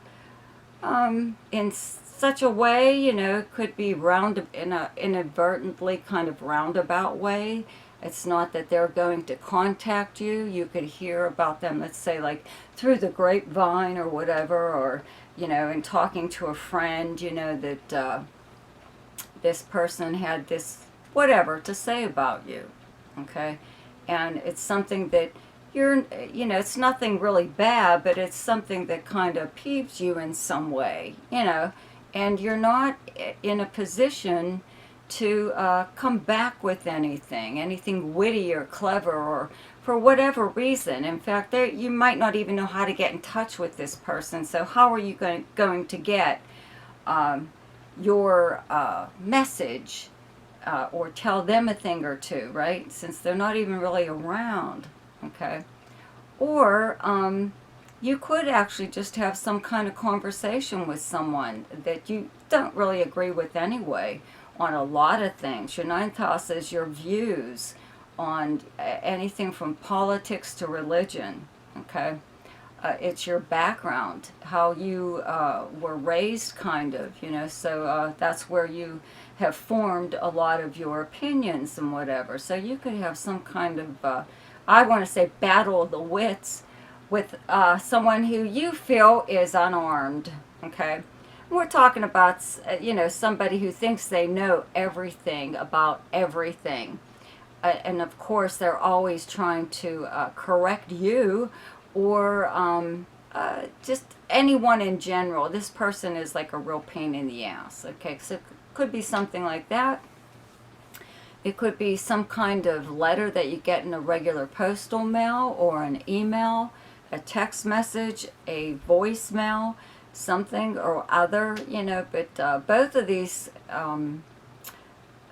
[SPEAKER 1] in such a way, could be in a inadvertently kind of roundabout way. It's not that they're going to contact you. You could hear about them, let's say, like through the grapevine or whatever, or, in talking to a friend, that this person had this whatever to say about you, okay? And it's something that it's nothing really bad, but it's something that kind of peeves you in some way, and you're not in a position to come back with anything witty or clever, or for whatever reason. In fact, you might not even know how to get in touch with this person, so how are you going to get your message or tell them a thing or two, right? Since they're not even really around, okay? Or you could actually just have some kind of conversation with someone that you don't really agree with anyway on a lot of things. Your 9th house is your views on anything from politics to religion, okay? It's your background, how you were raised, kind of, so that's where you have formed a lot of your opinions and whatever. So you could have some kind of, I want to say, battle of the wits with someone who you feel is unarmed, okay? We're talking about, somebody who thinks they know everything about everything. And of course, they're always trying to correct you, or just anyone in general. This person is like a real pain in the ass, okay? So it could be something like that. It could be some kind of letter that you get in a regular postal mail, or an email, a text message, a voicemail, something or other, you know, but both of these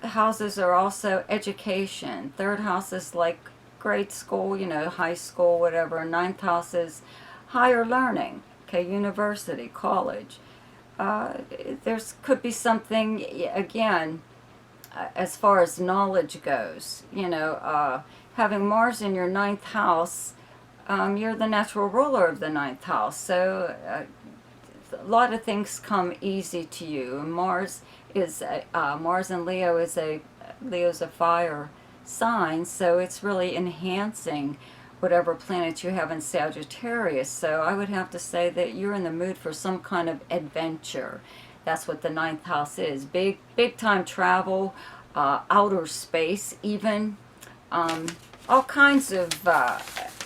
[SPEAKER 1] houses are also education. Third house is like grade school, you know, high school, whatever. Ninth house is higher learning, okay, university, college. There's could be something, again, as far as knowledge goes, you know, having Mars in your ninth house, you're the natural ruler of the ninth house, so a lot of things come easy to you. Mars is Mars in Leo is Leo's a fire sign, so it's really enhancing whatever planet you have in Sagittarius. So I would have to say that you're in the mood for some kind of adventure. That's what the ninth house is. Big time travel, outer space, even all kinds of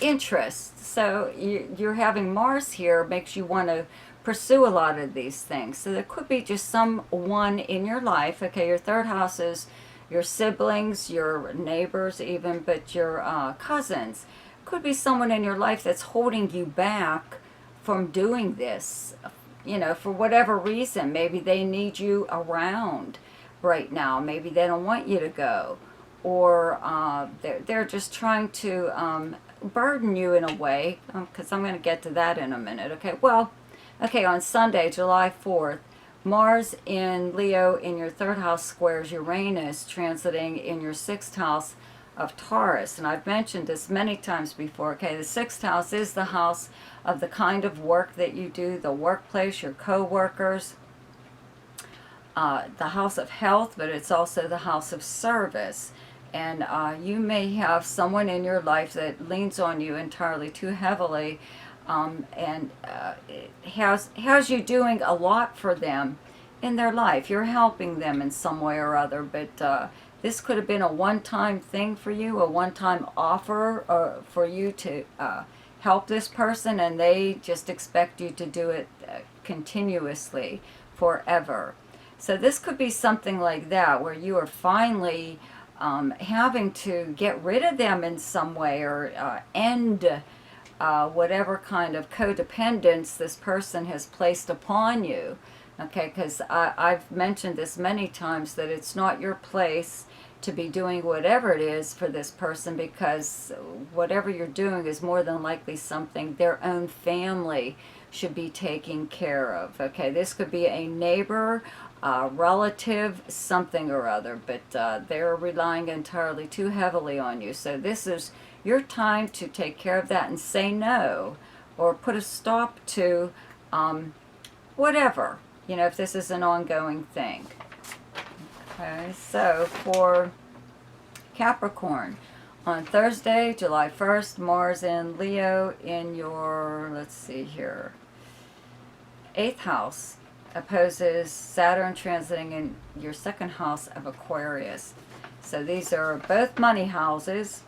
[SPEAKER 1] interests. So you're having Mars here makes you want to pursue a lot of these things. So there could be just someone in your life. Okay, your third house is your siblings, your neighbors even, but your cousins. Could be someone in your life that's holding you back from doing this, you know, for whatever reason. Maybe they need you around right now. Maybe they don't want you to go. Or they're just trying to burden you in a way, because I'm going to get to that in a minute. Okay, well, okay, on Sunday, July 4th, Mars in Leo in your third house squares Uranus, transiting in your sixth house of Taurus. And I've mentioned this many times before. Okay, the sixth house is the house of the kind of work that you do, the workplace, your co-workers, the house of health, but it's also the house of service. And you may have someone in your life that leans on you entirely too heavily, and has you doing a lot for them in their life. You're helping them in some way or other, but this could have been a one-time thing for you, a one-time offer for you to help this person, and they just expect you to do it continuously, forever. So this could be something like that, where you are finally having to get rid of them in some way, or end whatever kind of codependence this person has placed upon you. Okay, because I've mentioned this many times, that it's not your place to be doing whatever it is for this person, because whatever you're doing is more than likely something their own family should be taking care of. Okay, this could be a neighbor, relative, something or other, but they're relying entirely too heavily on you. So this is your time to take care of that and say no, or put a stop to whatever, you know, if this is an ongoing thing. Okay, so for Capricorn, on Thursday, July 1st, Mars in Leo in your, let's see here, 8th house opposes Saturn transiting in your second house of Aquarius. So these are both money houses.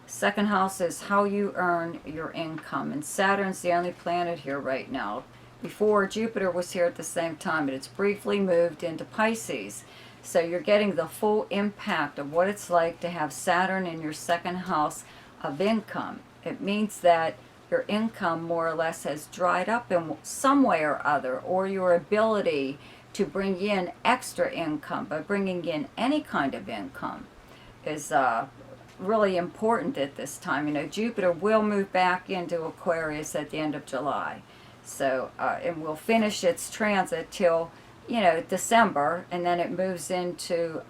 [SPEAKER 1] Second house is how you earn your income, and Saturn's the only planet here right now. Before, Jupiter was here at the same time, but it's briefly moved into Pisces. So you're getting the full impact of what it's like to have Saturn in your second house of income. It means that your income more or less has dried up in some way or other, or your ability to bring in extra income by bringing in any kind of income is really important at this time. You know, Jupiter will move back into Aquarius at the end of July. So, and will finish its transit till, you know, December, and then it moves into,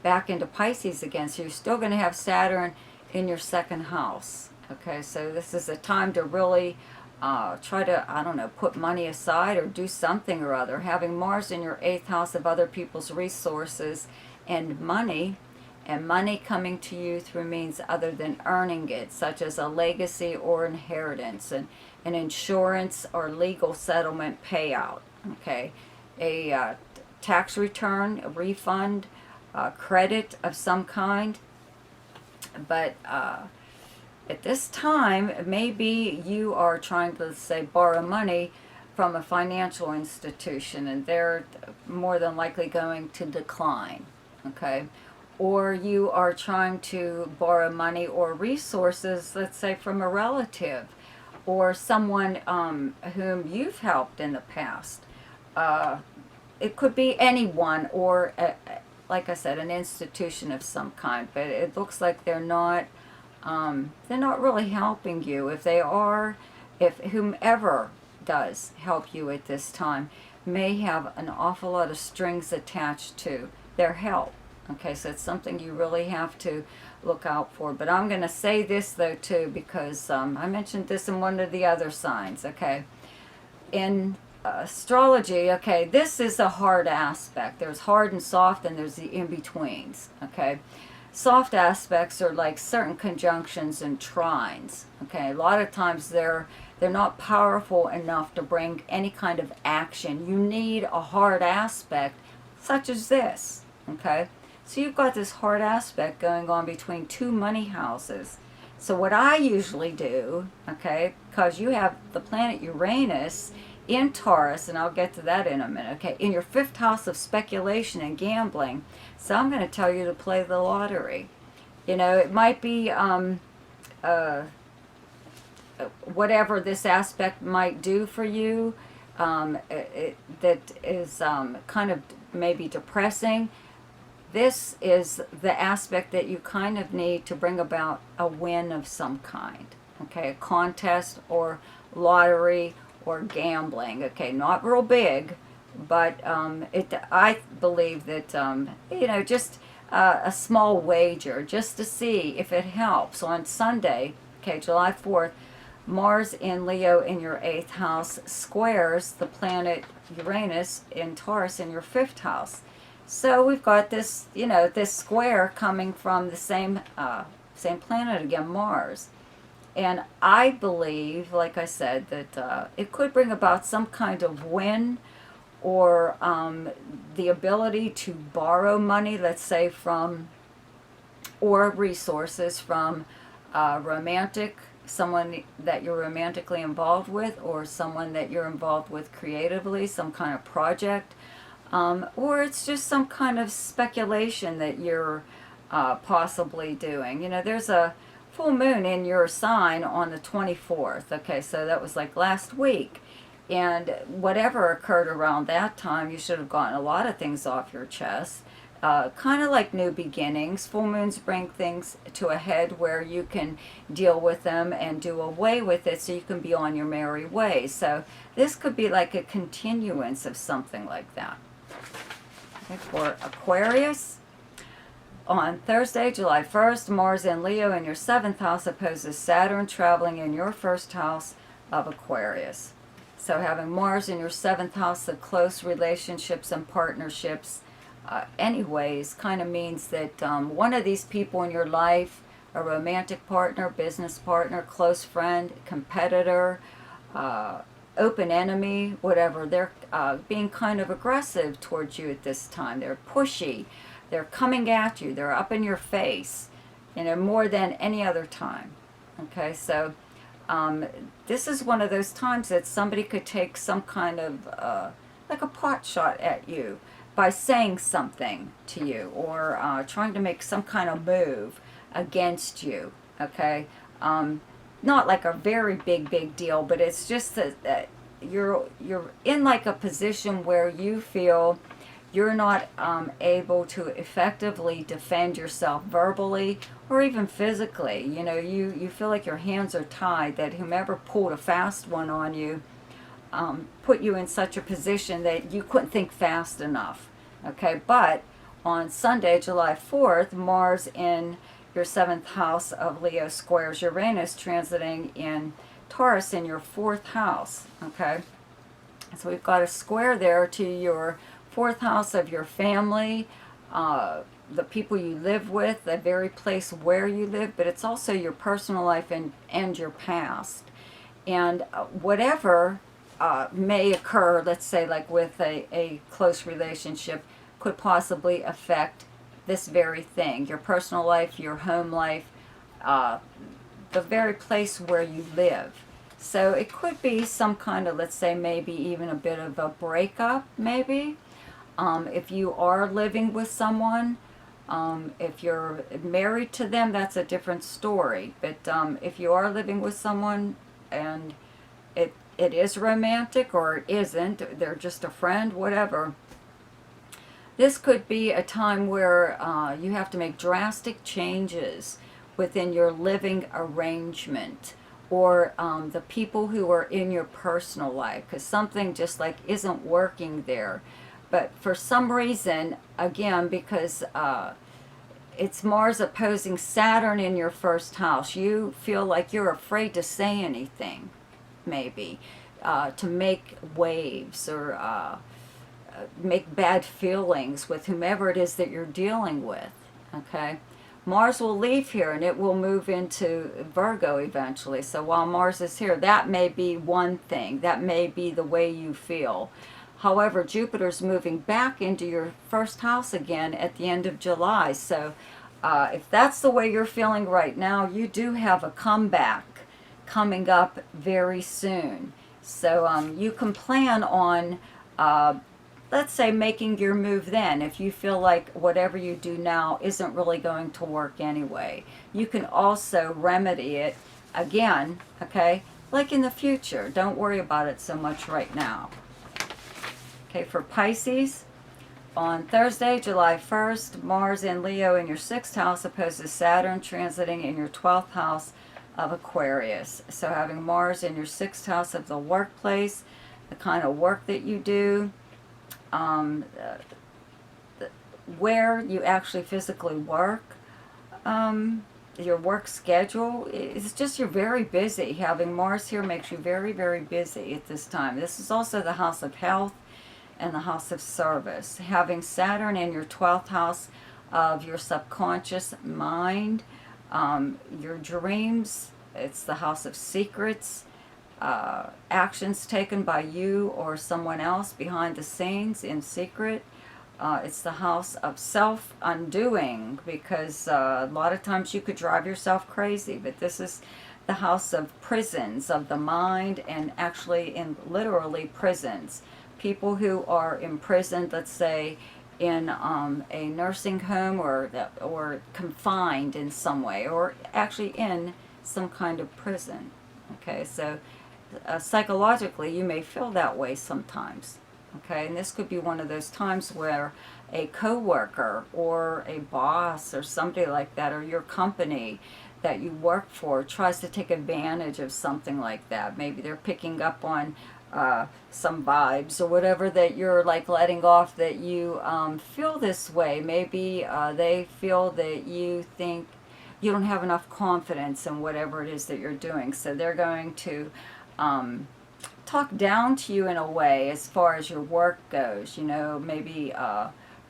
[SPEAKER 1] back into Pisces again. So you're still going to have Saturn in your second house. Okay, so this is a time to really try to, I don't know, put money aside or do something or other. Having Mars in your 8th house of other people's resources and money coming to you through means other than earning it, such as a legacy or inheritance, and an insurance or legal settlement payout. Okay, a tax return, a refund, credit of some kind. But at this time, maybe you are trying to, say, borrow money from a financial institution, and they're more than likely going to decline. Okay, or you are trying to borrow money or resources, let's say, from a relative, or someone whom you've helped in the past. It could be anyone, or like I said, an institution of some kind. But it looks like they're not really helping you. If they are, if whomever does help you at this time may have an awful lot of strings attached to their help. Okay, so it's something you really have to look out for. But I'm going to say this, though, too, because I mentioned this in one of the other signs, okay? In astrology, okay, this is a hard aspect. There's hard and soft, and there's the in-betweens, okay? Soft aspects are like certain conjunctions and trines, okay? A lot of times they're not powerful enough to bring any kind of action. You need a hard aspect, such as this, okay? So you've got this hard aspect going on between two money houses. So what I usually do, okay, because you have the planet Uranus in Taurus, and I'll get to that in a minute, okay, in your 5th house of speculation and gambling. So I'm going to tell you to play the lottery. You know, it might be whatever this aspect might do for you, that is kind of maybe depressing. This is the aspect that you kind of need to bring about a win of some kind, okay, a contest or lottery or gambling, okay, not real big, but I believe that, you know, just a small wager just to see if it helps. On Sunday, okay, July 4th, Mars in Leo in your 8th house squares the planet Uranus in Taurus in your 5th house. So we've got this, you know, this square coming from the same planet again, Mars. And I believe, like I said, that it could bring about some kind of win, or the ability to borrow money, let's say from, or resources from someone that you're romantically involved with, or someone that you're involved with creatively, some kind of project. Or it's just some kind of speculation that you're possibly doing. You know, there's a full moon in your sign on the 24th. Okay, so that was like last week. And whatever occurred around that time, you should have gotten a lot of things off your chest. Kind of like new beginnings. Full moons bring things to a head where you can deal with them and do away with it so you can be on your merry way. So this could be like a continuance of something like that. Okay, for Aquarius, on Thursday, July 1st, Mars in Leo in your 7th house opposes Saturn traveling in your 1st house of Aquarius. So having Mars in your 7th house of close relationships and partnerships, anyways, kind of means that one of these people in your life, a romantic partner, business partner, close friend, competitor, open enemy, whatever, they're being kind of aggressive towards you at this time. They're pushy. They're coming at you. They're up in your face, you know, more than any other time. Okay, so this is one of those times that somebody could take some kind of, like a pot shot at you by saying something to you, or trying to make some kind of move against you, okay? Not like a very big deal, but it's just that you're in like a position where you feel you're not able to effectively defend yourself verbally or even physically. You know, you feel like your hands are tied, that whomever pulled a fast one on you put you in such a position that you couldn't think fast enough. Okay, but on Sunday, July 4th, Mars in your 7th house of Leo squares Uranus, transiting in Taurus in your 4th house. Okay, so we've got a square there to your 4th house of your family, the people you live with, the very place where you live, but it's also your personal life and your past. And whatever may occur, let's say like with a close relationship, could possibly affect this very thing, your personal life, your home life, the very place where you live. So it could be some kind of, let's say maybe even a bit of a breakup, maybe. If you are living with someone, if you're married to them, that's a different story. But if you are living with someone, and it is romantic or it isn't, they're just a friend, whatever. This could be a time where you have to make drastic changes within your living arrangement, or the people who are in your personal life, because something just like isn't working there. But for some reason, again, because it's Mars opposing Saturn in your first house, you feel like you're afraid to say anything, maybe, to make waves, or make bad feelings with whomever it is that you're dealing with, okay? Mars will leave here and it will move into Virgo eventually. So while Mars is here, that may be one thing. That may be the way you feel. However, Jupiter's moving back into your first house again at the end of July. So if that's the way you're feeling right now, you do have a comeback coming up very soon. So you can plan on, let's say, making your move then. If you feel like whatever you do now isn't really going to work anyway, you can also remedy it again, okay, like in the future. Don't worry about it so much right now. Okay, for Pisces, on Thursday, July 1st, Mars in Leo in your 6th house opposes Saturn transiting in your 12th house of Aquarius. So having Mars in your 6th house of the workplace, the kind of work that you do, where you actually physically work, your work schedule, it's just you're very busy. Having Mars here makes you very, very busy at this time. This is also the house of health and the house of service. Having Saturn in your 12th house of your subconscious mind, your dreams, it's the house of secrets, actions taken by you or someone else behind the scenes in secret. It's the house of self-undoing, because a lot of times you could drive yourself crazy, but this is the house of prisons of the mind, and actually in literally prisons. People who are imprisoned, let's say, in a nursing home, or confined in some way, or actually in some kind of prison. Okay, so psychologically you may feel that way sometimes. Okay, and this could be one of those times where a coworker or a boss or somebody like that, or your company that you work for, tries to take advantage of something like that. Maybe they're picking up on some vibes or whatever that you're like letting off, that you feel this way. Maybe they feel that you think you don't have enough confidence in whatever it is that you're doing, so they're going to talk down to you in a way as far as your work goes, you know, maybe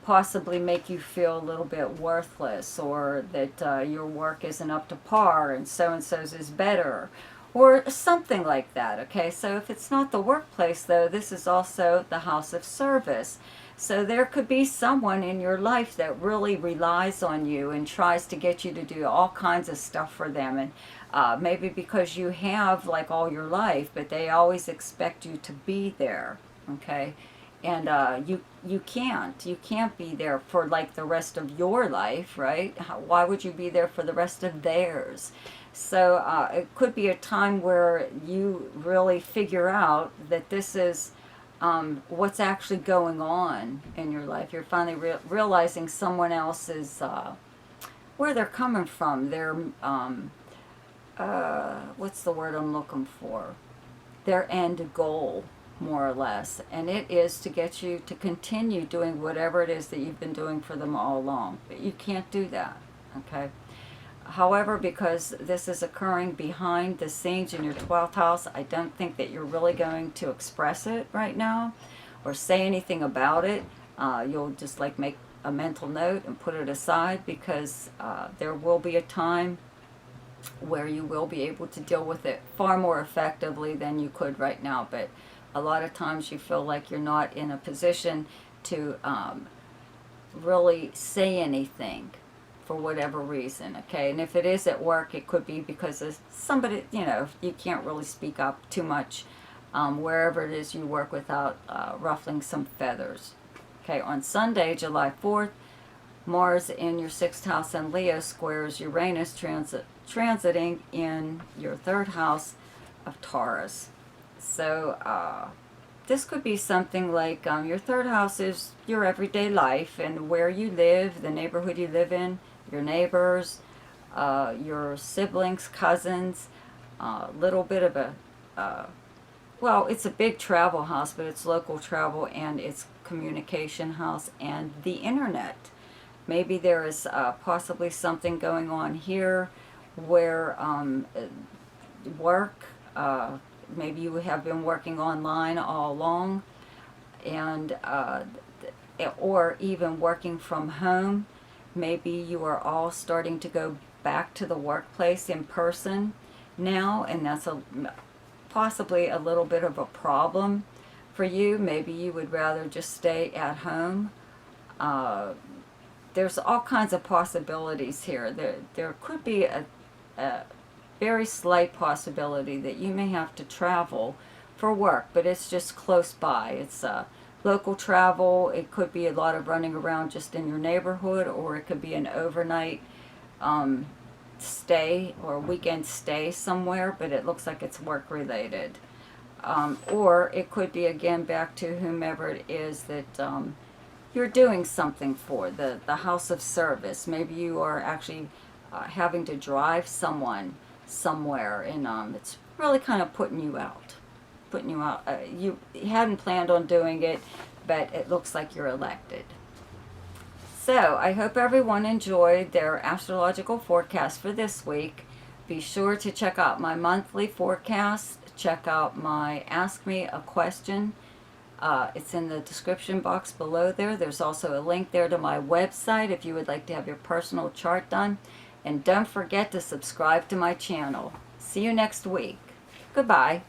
[SPEAKER 1] possibly make you feel a little bit worthless, or that your work isn't up to par and so-and-so's is better, or something like that. Okay, so if it's not the workplace, though, this is also the house of service. So there could be someone in your life that really relies on you and tries to get you to do all kinds of stuff for them, and maybe because you have like all your life, but they always expect you to be there. Okay, and you can't be there for like the rest of your life, right? Why would you be there for the rest of theirs? So it could be a time where you really figure out that this is what's actually going on in your life. You're finally realizing someone else's, where they're coming from, their, what's the word I'm looking for? Their end goal, more or less. And it is to get you to continue doing whatever it is that you've been doing for them all along. But you can't do that, okay? However, because this is occurring behind the scenes in your 12th house, I don't think that you're really going to express it right now or say anything about it. You'll just like make a mental note and put it aside, because there will be a time where you will be able to deal with it far more effectively than you could right now. But a lot of times you feel like you're not in a position to really say anything for whatever reason, okay? And if it is at work, it could be because of somebody, you know, you can't really speak up too much wherever it is you work without ruffling some feathers. Okay, on Sunday, July 4th, Mars in your 6th house and Leo squares Uranus transiting in your 3rd house of Taurus. So this could be something like your third house is your everyday life and where you live, the neighborhood you live in, your neighbors, your siblings, cousins, a little bit of a, well, it's a big travel house, but it's local travel and it's communication house and the internet. Maybe there is possibly something going on here where work, maybe you have been working online all along, and or even working from home. Maybe you are all starting to go back to the workplace in person now, and that's possibly a little bit of a problem for you. Maybe you would rather just stay at home. There's all kinds of possibilities here. There could be a very slight possibility that you may have to travel for work, but it's just close by. It's local travel. It could be a lot of running around just in your neighborhood, or it could be an overnight stay or weekend stay somewhere, but it looks like it's work related. Or it could be, again, back to whomever it is that you're doing something for, the house of service. Maybe you are actually having to drive someone somewhere, and it's really kind of putting you out. You hadn't planned on doing it, but it looks like you're elected. So I hope everyone enjoyed their astrological forecast for this week. Be sure to check out my monthly forecast. Check out my Ask Me a Question. It's in the description box below there. There's also a link there to my website if you would like to have your personal chart done. And don't forget to subscribe to my channel. See you next week. Goodbye.